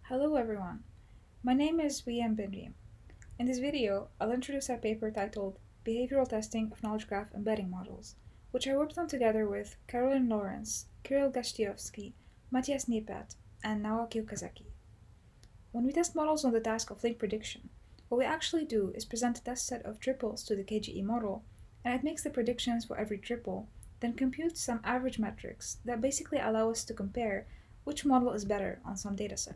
Hello everyone, my name is Wiem. In this video, I'll introduce our paper titled Behavioral Testing of Knowledge Graph Embedding Models, which I worked on together with Carolin, Kiril Gashteovski, Mathias Niepert, and Naoaki Okazaki. When we test models on the task of link prediction, what we actually do is present a test set of triples to the KGE model, and it makes the predictions for every triple, then computes some average metrics that basically allow us to compare which model is better on some dataset.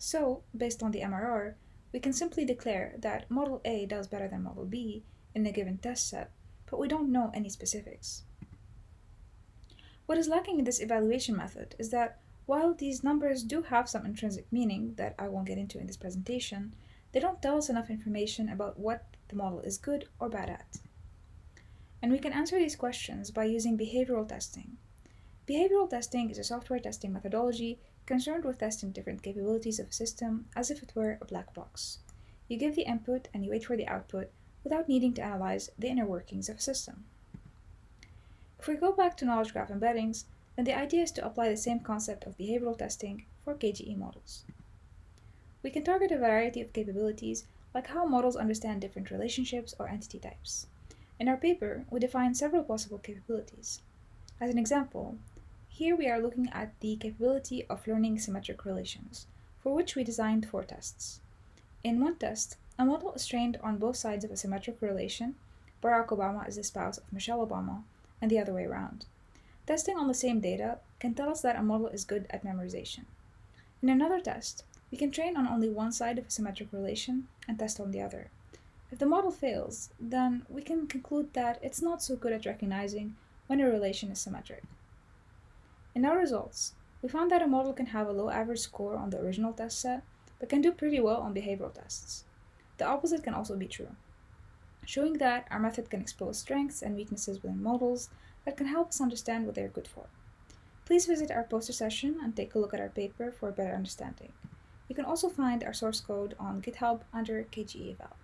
So, based on the MRR, we can simply declare that model A does better than model B in a given test set, but we don't know any specifics. What is lacking in this evaluation method is that while these numbers do have some intrinsic meaning that I won't get into in this presentation, they don't tell us enough information about what the model is good or bad at. And we can answer these questions by using behavioral testing. Behavioral testing is a software testing methodology concerned with testing different capabilities of a system as if it were a black box. You give the input and you wait for the output without needing to analyze the inner workings of a system. If we go back to knowledge graph embeddings, then the idea is to apply the same concept of behavioral testing for KGE models. We can target a variety of capabilities, like how models understand different relationships or entity types. In our paper, we define several possible capabilities. As an example, here we are looking at the capability of learning symmetric relations, for which we designed 4 tests. In one test, a model is trained on both sides of a symmetric relation. Barack Obama is the spouse of Michelle Obama, and the other way around. Testing on the same data can tell us that a model is good at memorization. In another test, we can train on only one side of a symmetric relation and test on the other. If the model fails, then we can conclude that it's not so good at recognizing when a relation is symmetric. In our results, we found that a model can have a low average score on the original test set, but can do pretty well on behavioral tests. The opposite can also be true, showing that our method can expose strengths and weaknesses within models that can help us understand what they are good for. Please visit our poster session and take a look at our paper for a better understanding. You can also find our source code on GitHub under KGE Eval.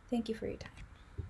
Thank you for your time.